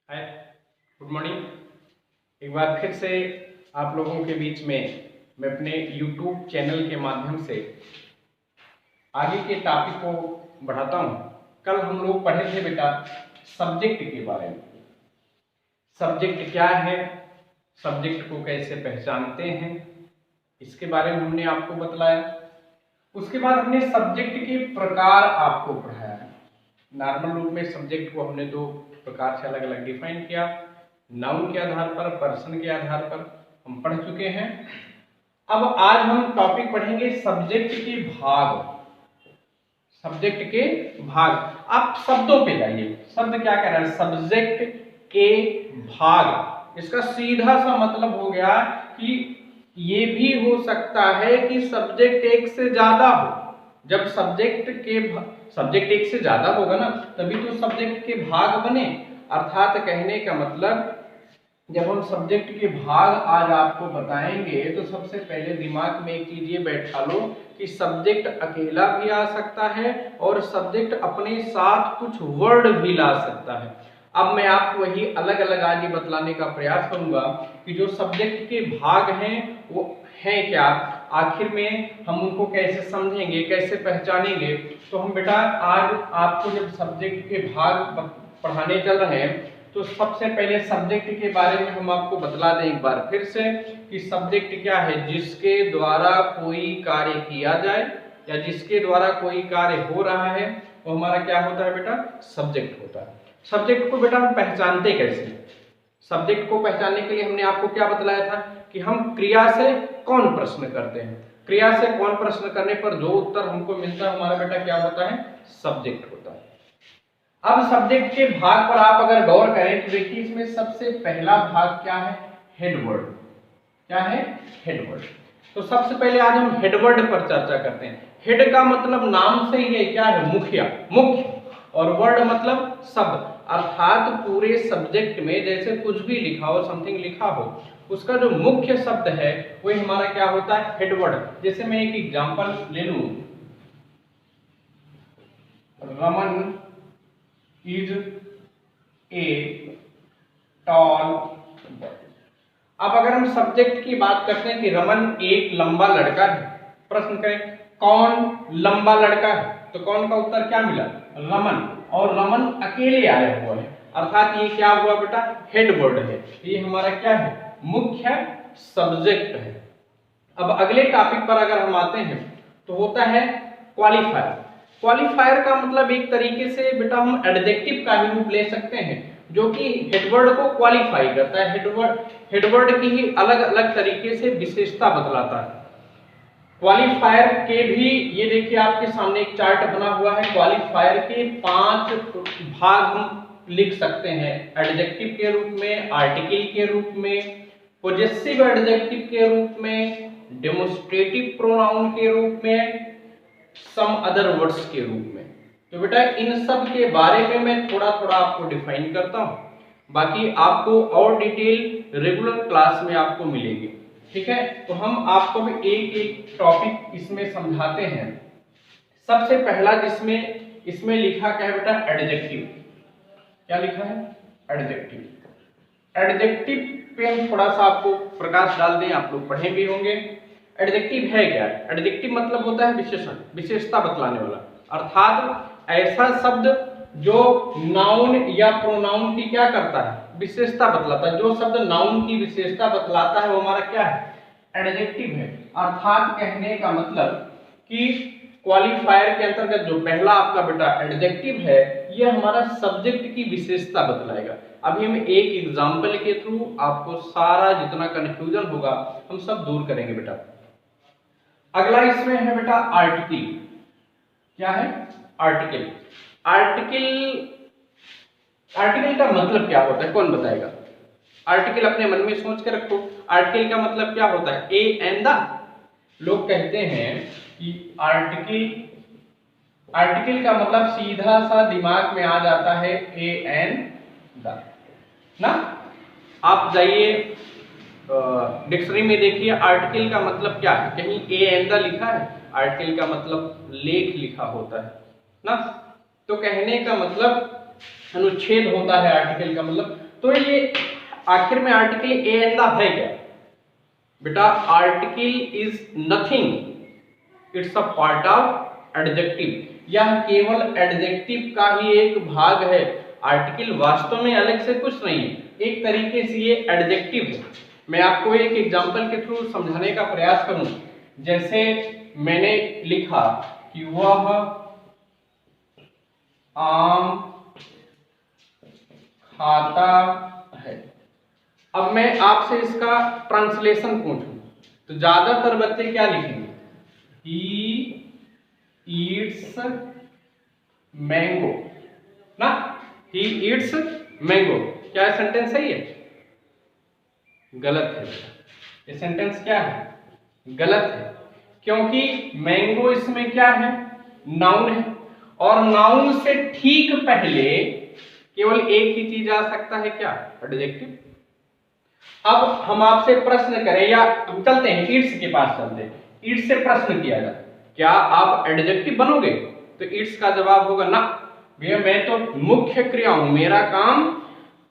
हाय, good morning. एक बार फिर से आप लोगों के बीच में मैं अपने YouTube चैनल के माध्यम से आगे के टॉपिक को बढ़ाता हूँ। कल हम लोग पढ़े थे बेटा सब्जेक्ट के बारे में। सब्जेक्ट क्या है, सब्जेक्ट को कैसे पहचानते हैं, इसके बारे में हमने आपको बतलाया। उसके बाद हमने सब्जेक्ट के प्रकार आपको पढ़ाया। नॉर्मल रूप में सब्जेक्ट को हमने दो प्रकार से अलग अलग डिफाइन किया। नाउन के आधार पर, पर्सन के आधार पर हम पढ़ चुके हैं। अब आज हम टॉपिक पढ़ेंगे सब्जेक्ट के भाग। सब्जेक्ट के भाग, आप शब्दों पे जाइए। शब्द क्या कह रहा है? सब्जेक्ट के भाग। इसका सीधा सा मतलब हो गया कि ये भी हो सकता है कि सब्जेक्ट एक से ज्यादा हो। जब सब्जेक्ट एक से ज्यादा होगा ना, तभी तो सब्जेक्ट के भाग बने। अर्थात कहने का मतलब, जब हम सब्जेक्ट के भाग आज आपको बताएंगे तो सबसे पहले दिमाग में एक चीज ये बैठा लो कि सब्जेक्ट अकेला भी आ सकता है और सब्जेक्ट अपने साथ कुछ वर्ड भी ला सकता है। अब मैं आपको वही अलग अलग आज ये बतलाने का प्रयास करूंगा कि जो सब्जेक्ट के भाग हैं वो हैं क्या, आखिर में हम उनको कैसे समझेंगे, कैसे पहचानेंगे। तो हम बेटा आज आपको जब सब्जेक्ट के भाग पढ़ाने चल रहे हैं तो सबसे पहले सब्जेक्ट के बारे में हम आपको बतला दें एक बार फिर से कि सब्जेक्ट क्या है। जिसके द्वारा कोई कार्य किया जाए या जिसके द्वारा कोई कार्य हो रहा है वो हमारा क्या होता है बेटा? सब्जेक्ट होता है। सब्जेक्ट को बेटा हम पहचानते कैसे? सब्जेक्ट को पहचानने के लिए हमने आपको क्या बतलाया था कि हम क्रिया से कौन प्रश्न करते हैं। क्रिया से कौन प्रश्न करने पर जो उत्तर हमको मिलता है हमारा बेटा क्या होता है? सब्जेक्ट होता है। अब सब्जेक्ट के भाग पर आप अगर गौर करें तो देखिए इसमें सबसे पहला भाग क्या है? हेडवर्ड। क्या है? हेडवर्ड। तो सबसे पहले आज हम हेडवर्ड पर चर्चा करते हैं। हेड का मतलब नाम से ही है क्या है? मुखिया, मुख्य। और वर्ड मतलब शब्द। अर्थात पूरे सब्जेक्ट में जैसे कुछ भी लिखा हो, समथिंग लिखा हो, उसका जो मुख्य शब्द है वही हमारा क्या होता है? हेडवर्ड। जैसे मैं एक एग्जांपल ले लूं, Raman is a tall boy. अब अगर हम सब्जेक्ट की बात करते हैं कि रमन एक लंबा लड़का है, प्रश्न करें कौन लंबा लड़का है, तो कौन का उत्तर क्या मिला? रमन। और रमन अकेले आया हुआ है, अर्थात ये क्या हुआ बेटा? हेडवर्ड है। ये हमारा क्या है? मुख्य सब्जेक्ट है। अब अगले टॉपिक पर अगर हम आते हैं तो होता है क्वालिफायर। क्वालिफायर का मतलब एक तरीके से बेटा हम एडजेक्टिव का ही रूप ले सकते हैं जो कि हेडवर्ड को क्वालिफाई करता है। हेडवर्ड की ही अलग अलग तरीके से विशेषता बतलाता है। क्वालिफायर के भी ये देखिए आपके सामने एक चार्ट बना हुआ है। क्वालिफायर के 5 भाग हम लिख सकते हैं, एडजेक्टिव के रूप में, आर्टिकल के रूप में, पॉजेसिव एडजेक्टिव के रूप में, डेमोन्स्ट्रेटिव प्रोनाउन के रूप में, सम अदर वर्ड्स के रूप में। तो बेटा इन सब के बारे में मैं थोड़ा थोड़ा आपको डिफाइन करता हूं, बाकी आपको और डिटेल रेगुलर क्लास में आपको मिलेगी। ठीक है, तो हम आपको भी एक एक टॉपिक इसमें समझाते हैं। सबसे पहला जिसमें इसमें लिखा क्या है बेटा? एडजेक्टिव। क्या लिखा है? एडजेक्टिव। एडजेक्टिव पे हम थोड़ा सा आपको प्रकाश डाल दें, आप लोग पढ़े भी होंगे। एडजेक्टिव है क्या? एडजेक्टिव मतलब होता है विशेषण, विशेषता बतलाने वाला। अर्थात ऐसा शब्द जो नाउन या प्रोनाउन की क्या करता है? विशेषता बतलाता है। जो शब्द नाउन की विशेषता बतलाता है वो हमारा क्या है? एडजेक्टिव है। अर्थात कहने का मतलब कि क्वालिफायर के अंतर्गत जो पहला आपका बेटा एडजेक्टिव है ये हमारा सब्जेक्ट की विशेषता बतलाएगा। अभी हम एक एग्जांपल के थ्रू आपको सारा जितना कंफ्यूजन होगा हम सब दूर करेंगे बेटा। अगला इसमें है बेटा आर्टिकल। क्या है? आर्टिकल। आर्टिकल का मतलब क्या होता है? कौन बताएगा? आर्टिकल अपने मन में सोच के रखो। आर्टिकल का मतलब क्या होता है? A and the. लोग कहते हैं कि आर्टिकल का मतलब सीधा सा दिमाग में आ जाता है ए एंड द ना। आप जाइए डिक्शनरी में देखिए आर्टिकल का मतलब क्या है। कहीं ए एंड द लिखा है? आर्टिकल का मतलब लेख लिखा होता है ना। तो कहने का मतलब अनुच्छेद होता है आर्टिकल का मतलब। तो ये आखिर में आर्टिकल ए एंड द है क्या बेटा? Article is nothing, it's a part of adjective. यह केवल एडजेक्टिव का ही एक भाग है। आर्टिकल वास्तव में अलग से कुछ नहीं है, एक तरीके से ये एडजेक्टिव है। मैं आपको एक एग्जांपल के थ्रू समझाने का प्रयास करूं। जैसे मैंने लिखा कि वह आम खाता है। अब मैं आपसे इसका ट्रांसलेशन पूछूं तो ज्यादातर बच्चे क्या लिखेंगे? He eats मैंगो ना, he eats मैंगो। क्या सेंटेंस सही है? गलत है। ये सेंटेंस क्या है? गलत है, क्योंकि मैंगो इसमें क्या है? नाउन है, और नाउन से ठीक पहले केवल एक ही चीज आ सकता है, क्या? एडजेक्टिव। अब हम आपसे प्रश्न करें, या हम चलते हैं ईट्स के पास चलते हैं, ईट्स से प्रश्न किया जाए क्या आप एडजेक्टिव बनोगे? तो ईट्स का जवाब होगा ना भैया, मैं तो मुख्य क्रिया हूं, मेरा काम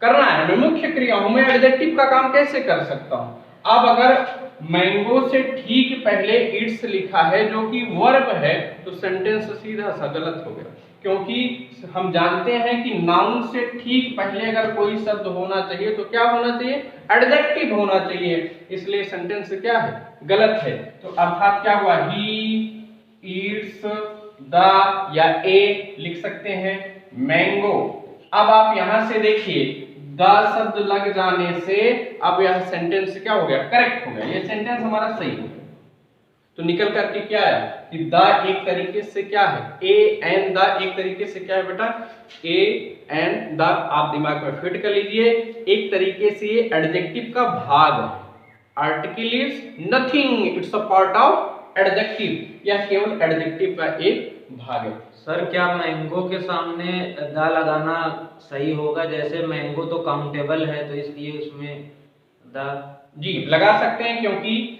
करना है, मैं मुख्य क्रिया हूं, मैं एडजेक्टिव का काम कैसे कर सकता हूं? अब अगर मैंगो से ठीक पहले ईट्स लिखा है जो कि वर्ब है, तो सेंटेंस सीधा सा गलत हो गया, क्योंकि हम जानते हैं कि नाउन से ठीक पहले अगर कोई शब्द होना चाहिए तो क्या होना चाहिए? एडजेक्टिव होना चाहिए। इसलिए सेंटेंस क्या है? गलत है। तो अर्थात क्या हुआ? ही ईट्स द, या ए लिख सकते हैं, मैंगो। अब आप यहां से देखिए, द शब्द लग जाने से अब यह सेंटेंस क्या हो गया? करेक्ट हो गया, ये सेंटेंस हमारा सही हो गया। तो निकल करके क्या आया कि द एक तरीके से क्या है? ए एंड द एक तरीके से क्या है बेटा? A and the. आप दिमाग में फिट कर लीजिए, एक तरीके से ये एडजेक्टिव का भाग है। Article is nothing, it's a part of adjective. यह केवल एडजेक्टिव का एक भाग है। सर क्या मैंगो के सामने द लगाना सही होगा? जैसे मैंगो तो काउंटेबल है, तो इसलिए उसमें द। जी लगा सकते हैं, क्योंकि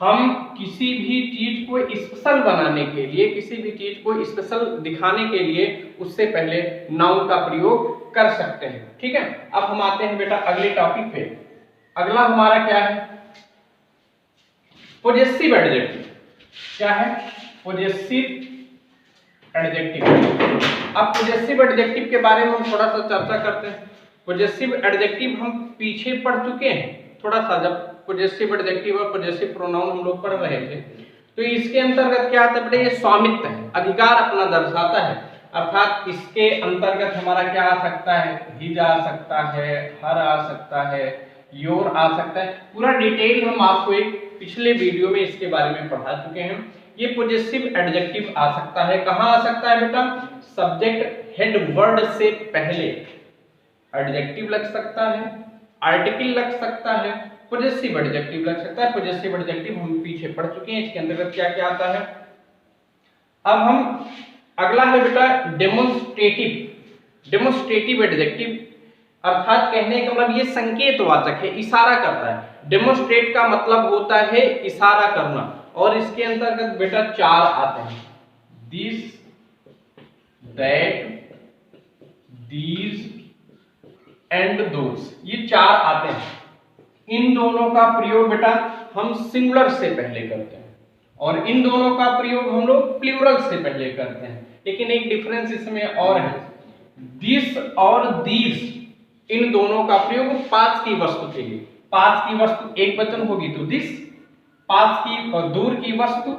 हम किसी भी चीज को स्पेशल बनाने के लिए, किसी भी चीज को स्पेशल दिखाने के लिए उससे पहले नाउन का प्रयोग कर सकते हैं। ठीक है, अब हम आते हैं बेटा अगले टॉपिक पे। अगला हमारा क्या है? Possessive adjective. क्या है? Possessive adjective. अब पोजेसिव एडजेक्टिव के बारे में हम थोड़ा सा चर्चा करते हैं। पोजेसिव एडजेक्टिव हम पीछे पढ़ चुके हैं थोड़ा सा, जब पोजेसिव एडजेक्टिव और पोजेसिव प्रोनाउन हम लोग पढ़ रहे थे। तो इसके अंतर्गत क्या आता है बेटा? ये स्वामित्व है, अधिकार अपना दर्शाता है। अर्थात इसके अंतर्गत हमारा क्या आ सकता है? हिज आ सकता है, हर आ सकता है, योर आ सकता है। पूरा डिटेल हम आपको एक पिछले वीडियो में इसके बारे में पढ़ा चुके हैं। ये पोजेसिव एडजेक्टिव आ सकता है, कहां आ सकता है बेटा? सब्जेक्ट हेड वर्ड से पहले एडजेक्टिव लग सकता है, आर्टिकल लग सकता है, पोजेसिव एडजेक्टिव लग सकता है। पोजेसिव एडजेक्टिव हम पीछे पढ़ चुके हैं, इसके अंतर्गत क्या क्या आता है। अब हम अगला है बेटा डेमोन्स्ट्रेटिव। डेमोन्स्ट्रेटिव एडजेक्टिव अर्थात कहने का मतलब ये संकेतवाचक है, इशारा करता है। डेमोन्स्ट्रेट का मतलब होता है इशारा करना, और इसके अंतर्गत बेटा चार आते हैं, this, that, these and those. ये चार आते हैं। इन दोनों का प्रयोग बेटा हम सिंगुलर से पहले करते हैं, और इन दोनों का प्रयोग हम लोग प्लूरल से पहले करते हैं। लेकिन एक डिफरेंस इसमें और है, दिस और दीज, इन दोनों का प्रयोग पास की वस्तु के लिए। पास की वस्तु एक वचन होगी तो दिस, पास की और दूर की वस्तु,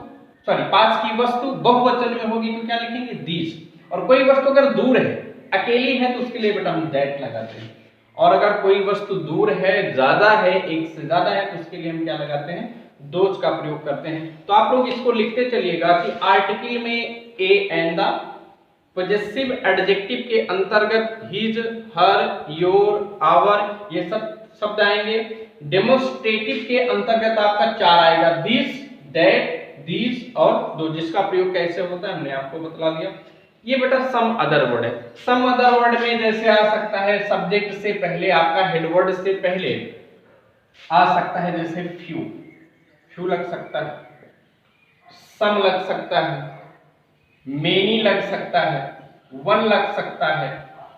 पास की वस्तु बहुवचन में होगी तो क्या लिखेंगे? दीज। और कोई वस्तु अगर दूर है, अकेली है, तो उसके लिए बेटा हम दैट लगाते हैं। और अगर कोई वस्तु दूर है, ज्यादा है, एक से ज्यादा है, तो उसके लिए हम क्या लगाते हैं? दोज का प्रयोग करते हैं। तो आप लोग इसको लिखते चलिएगा कि आर्टिकल में A and the, possessive adjective के अंतर्गत हिज, हर, योर, आवर, ये सब शब्द आएंगे। डेमोन्स्ट्रेटिव के अंतर्गत आपका चार आएगा, दिस, दैट, दीज और दो, जिसका प्रयोग कैसे होता है हमने आपको बतला दिया। ये बेटा सम अदर वर्ड है। सम अदर वर्ड में जैसे आ सकता है सब्जेक्ट से पहले, आपका हेडवर्ड से पहले आ सकता है, जैसे फ्यू, फ्यू लग सकता है, सम लग सकता है, मेनी लग सकता है, वन लग सकता है,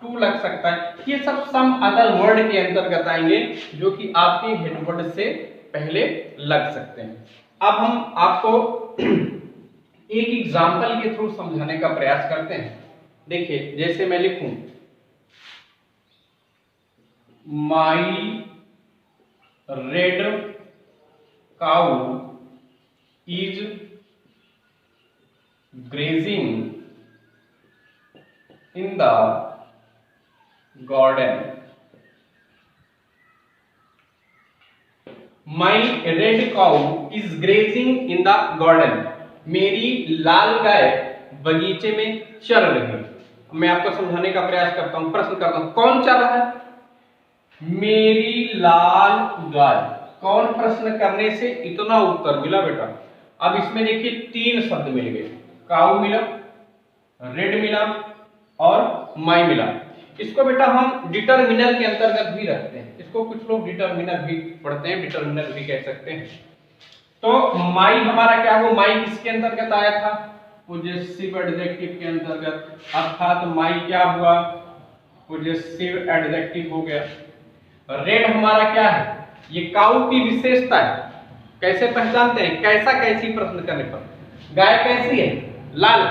टू लग सकता है। ये सब सम अदर वर्ड के अंतर्गत आएंगे जो कि आपके हेडवर्ड से पहले लग सकते हैं। अब हम आपको एक एग्जाम्पल के थ्रू समझाने का प्रयास करते हैं। देखिए, जैसे मैं लिखूं my red cow is grazing in the garden. My red cow is grazing in the garden. मेरी लाल गाय बगीचे में चर रही है। मैं आपको समझाने का प्रयास करता हूं, प्रश्न करता हूं, कौन चर रहा है? मेरी लाल गाय। कौन प्रश्न करने से इतना उत्तर मिला बेटा? अब इसमें देखिए 3 शब्द मिल गए, काऊ मिला, रेड मिला और माई मिला। इसको बेटा हम डिटरमिनर के अंतर्गत भी रखते हैं। इसको कुछ लोग डिटरमिनर भी पढ़ते हैं, डिटरमिनर भी कह सकते हैं। तो माई हमारा क्या हुआ? माई किसके अंतर्गत आया था? पोजेसिव एडजेक्टिव के अंतर्गत, अर्थात माई क्या हुआ? पोजेसिव एडजेक्टिव हो गया। रेड हमारा क्या है? ये काऊ की विशेषता है। कैसे पहचानते हैं? कैसी प्रश्न करने पर? गाय कैसी है? लाल।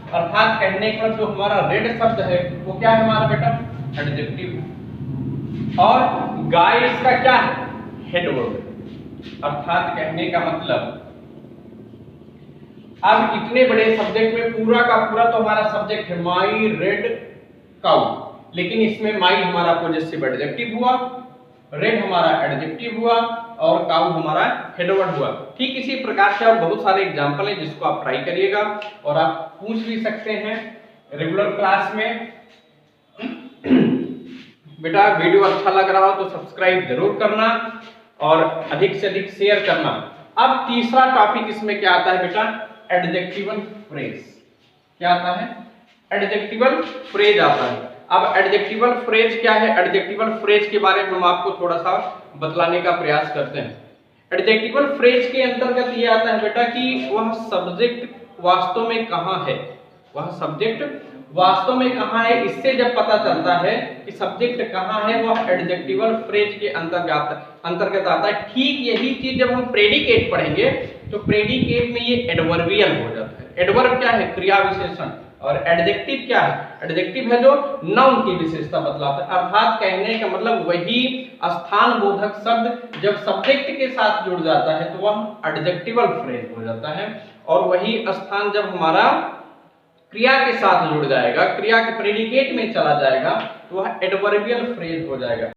अर्थात कहने पर जो हमारा रेड शब्द है वो क्या है हमारा बेटा? एडजेक्टिव। और गाय इसका क्या है? हेडवर्ड। अर्थात कहने का मतलब, अब इतने बड़े सब्जेक्ट में पूरा का पूरा तो हमारा सब्जेक्ट है माई रेड काऊ, लेकिन इसमें माई हमारा पोजेसिव एडजेक्टिव हुआ, रेड हमारा एडजेक्टिव हुआ और काऊ हमारा हेडवर्ड हुआ। ठीक इसी प्रकार से और बहुत सारे एग्जांपल हैं जिसको आप ट्राई करिएगा और आप पूछ भी सकते हैं रेगुलर क्लास में। बेटा वीडियो अच्छा लग रहा हो तो सब्सक्राइब जरूर करना और अधिक से अधिक शेयर करना। अब तीसरा टॉपिक इसमें क्या आता है बेटा? Adjectival phrase. क्या आता है? एडजेक्टिवल फ्रेज आता है। अब एडजेक्टिवल फ्रेज क्या है? एडजेक्टिवल फ्रेज के बारे में हम आपको थोड़ा सा बतलाने का प्रयास करते हैं। एडजेक्टिवल फ्रेज के अंतर्गत ये आता है बेटा कि वह सब्जेक्ट वास्तव में कहाँ है, वह सब्जेक्ट वास्तव में कहाँ है, इससे जब पता चलता है कि सब्जेक्ट कहाँ है, वह एडजेक्टिवल फ्रेज के अंतर्गत आता है। ठीक यही चीज जब हम प्रेडिकेट पढ़ेंगे तो प्रेडिकेट में ये एडवर्बियल हो जाता है। एडवर्ब क्या है? क्रिया विशेषण। और एडजेक्टिव क्या है? एडजेक्टिव है जो नाउन की विशेषता बतलाता है। अर्थात कहने का मतलब वही स्थान बोधक शब्द जब सब्जेक्ट के साथ जुड़ जाता है तो वह एडजेक्टिवल फ्रेज हो जाता है, और वही स्थान जब हमारा क्रिया के साथ जुड़ जाएगा, क्रिया के प्रेडिकेट में चला जाएगा तो वह एडवर्बियल फ्रेज हो जाएगा।